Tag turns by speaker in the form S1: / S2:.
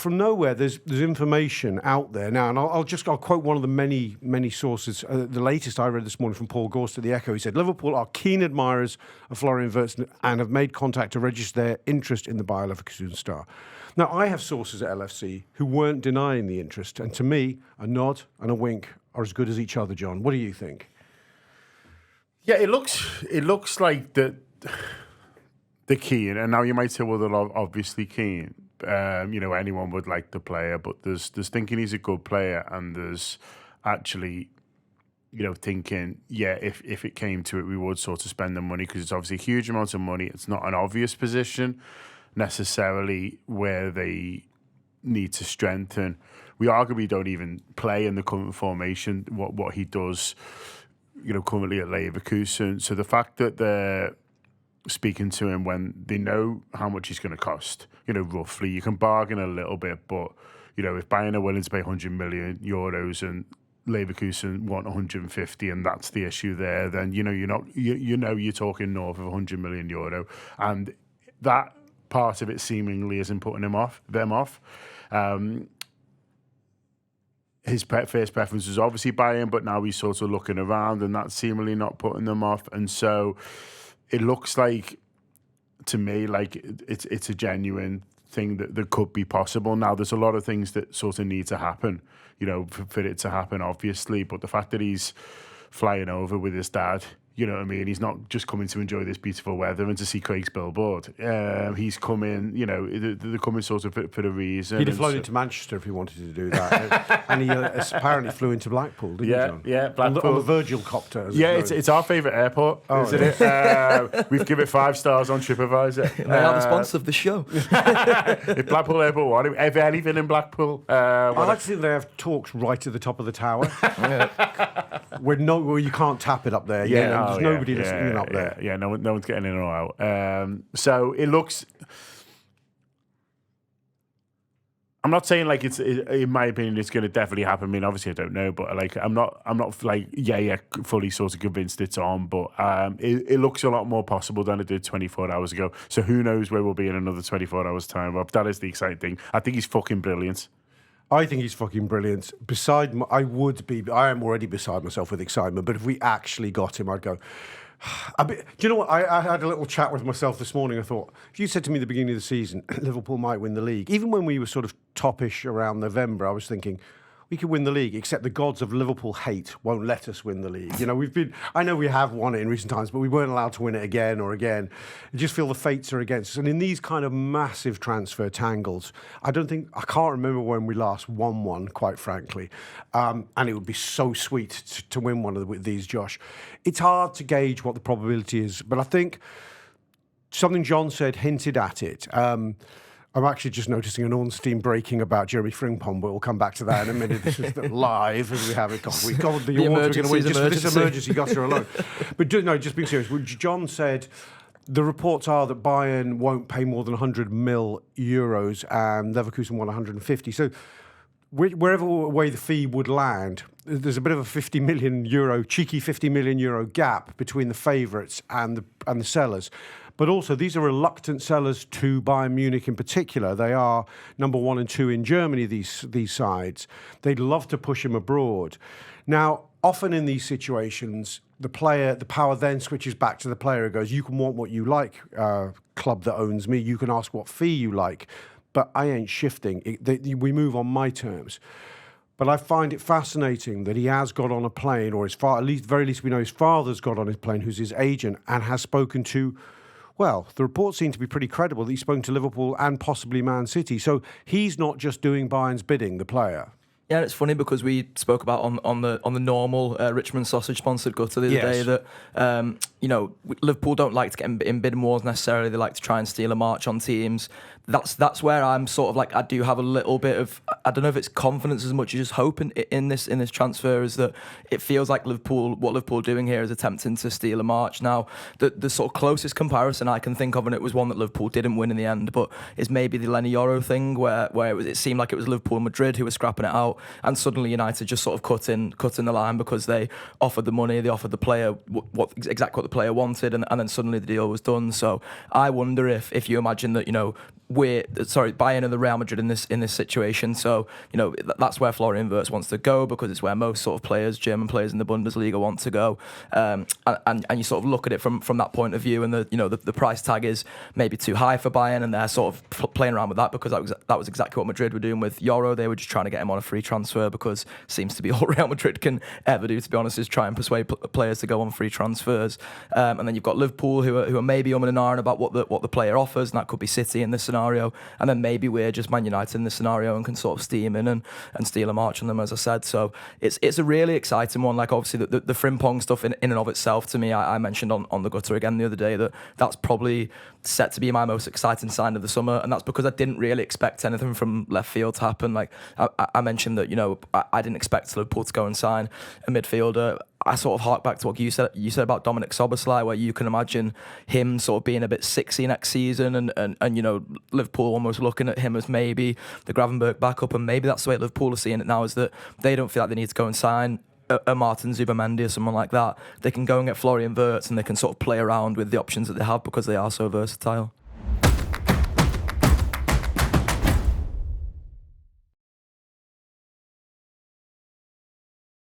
S1: from nowhere, there's information out there now, and I'll quote one of the many sources. The latest I read this morning from Paul Gorst at the Echo. He said Liverpool are keen admirers of Florian Wirtz and have made contact to register their interest in the Bayer Leverkusen star. Now, I have sources at LFC who weren't denying the interest, and to me, a nod and a wink are as good as each other. John, what do you think?
S2: Yeah, it looks like they're keen, and now you might say, well, they're obviously keen. Anyone would like the player, but there's thinking he's a good player, and there's actually, thinking, yeah, if it came to it, we would sort of spend the money, because it's obviously a huge amount of money. It's not an obvious position necessarily where they need to strengthen. We arguably don't even play in the current formation, what he does, currently at Leverkusen. So the fact that they're speaking to him when they know how much he's going to cost, roughly, you can bargain a little bit, but, if Bayern are willing to pay 100 million euros and Leverkusen want 150, and that's the issue there, then, you're talking north of 100 million euro. And that part of it seemingly isn't putting them off. His first preference was obviously Bayern, but now he's sort of looking around, and that's seemingly not putting them off. And so it looks like, to me, like it's a genuine thing that could be possible. Now, there's a lot of things that sort of need to happen, for it to happen, obviously. But the fact that he's flying over with his dad, you know what I mean? He's not just coming to enjoy this beautiful weather and to see Craig's billboard. He's coming, they're coming sort of for a reason.
S1: He'd have flown into Manchester if he wanted to do that. And he apparently flew into Blackpool, didn't he, John?
S2: Yeah, Blackpool.
S1: On the Virgil copter.
S2: Yeah, it's our favourite airport, isn't it? We've given it 5 stars on TripAdvisor.
S3: They are the sponsor of the show.
S2: If Blackpool Airport want if anything in Blackpool.
S1: I like to think they have talks right at the top of the tower. Where you can't tap it up there. There's nobody listening up there.
S2: Yeah, no one's getting in or out. So it looks. I'm not saying like in my opinion it's going to definitely happen. I mean, obviously I don't know, but like I'm not like fully sort of convinced it's on. But it looks a lot more possible than it did 24 hours ago. So who knows where we'll be in another 24 hours time? Rob, that is the exciting thing. I think he's fucking brilliant.
S1: I think he's fucking brilliant. I am already beside myself with excitement, but if we actually got him, I'd go. Do you know what? I had a little chat with myself this morning. I thought, if you said to me at the beginning of the season, Liverpool might win the league, even when we were sort of toppish around November, I was thinking, we could win the league, except the gods of Liverpool hate won't let us win the league. I know we have won it in recent times, but we weren't allowed to win it again or again. I just feel the fates are against us. And in these kind of massive transfer tangles, I can't remember when we last won one, quite frankly. And it would be so sweet to win one of these, Josh. It's hard to gauge what the probability is, but I think something John said hinted at it. I'm actually just noticing an Ornstein breaking about Jeremy Frimpong, but we'll come back to that in a minute. This is live as we have it. God, the awards we're going to win. Just this emergency gutter alone. But just being serious, John said the reports are that Bayern won't pay more than 100 mil euros and Leverkusen want 150. So wherever way the fee would land, there's a bit of a 50 million euro, cheeky 50 million euro gap between the favourites and the sellers. But also, these are reluctant sellers to Bayern Munich in particular. They are number 1 and 2 in Germany, these sides. They'd love to push him abroad. Now, often in these situations, the power then switches back to the player and goes, you can want what you like, club that owns me. You can ask what fee you like, but I ain't shifting. We move on my terms. But I find it fascinating that he has got on a plane, or very least we know his father's got on his plane, who's his agent, and has spoken to. Well, the reports seem to be pretty credible that he's spoken to Liverpool and possibly Man City. So he's not just doing Bayern's bidding, the player.
S3: Yeah, it's funny because we spoke about on the normal Richmond sausage sponsored gutter the other day that Liverpool don't like to get in bidding wars necessarily. They like to try and steal a march on teams. That's where I'm sort of like, I do have a little bit of, I don't know if it's confidence as much as just hope in this transfer, is that it feels like what Liverpool are doing here is attempting to steal a march. Now, the sort of closest comparison I can think of, and it was one that Liverpool didn't win in the end, but is maybe the Lenny Yoro thing where it seemed like it was Liverpool and Madrid who were scrapping it out, and suddenly United just sort of cut in the line because they offered the money, they offered the player exactly what the player wanted, and then suddenly the deal was done. So I wonder if you imagine that, Bayern and the Real Madrid in this situation. So that's where Florian Wirtz wants to go, because it's where most sort of players, German players in the Bundesliga, want to go. And you sort of look at it from that point of view, and the price tag is maybe too high for Bayern, and they're sort of playing around with that, because that was exactly what Madrid were doing with Euro. They were just trying to get him on a free transfer, because it seems to be all Real Madrid can ever do, to be honest, is try and persuade players to go on free transfers. And then you've got Liverpool, who are maybe umming and ahhing about what the player offers, and that could be City in this scenario, and then maybe we're just Man United in this scenario and can sort of steam in and steal a march on them, as I said. So it's a really exciting one. Like, obviously the Frimpong stuff in and of itself, to me, I mentioned on the gutter again the other day that's probably set to be my most exciting sign of the summer, and that's because I didn't really expect anything from left field to happen. Like I mentioned that I didn't expect Liverpool to go and sign a midfielder. I sort of hark back to what you said about Dominic Szoboszlai, where you can imagine him sort of being a bit 60 next season, and Liverpool almost looking at him as maybe the Gravenberch backup, and maybe that's the way Liverpool are seeing it now, is that they don't feel like they need to go and sign a Martin Zubamendi or someone like that. They can go and get Florian Wirtz, and they can sort of play around with the options that they have, because they are so versatile.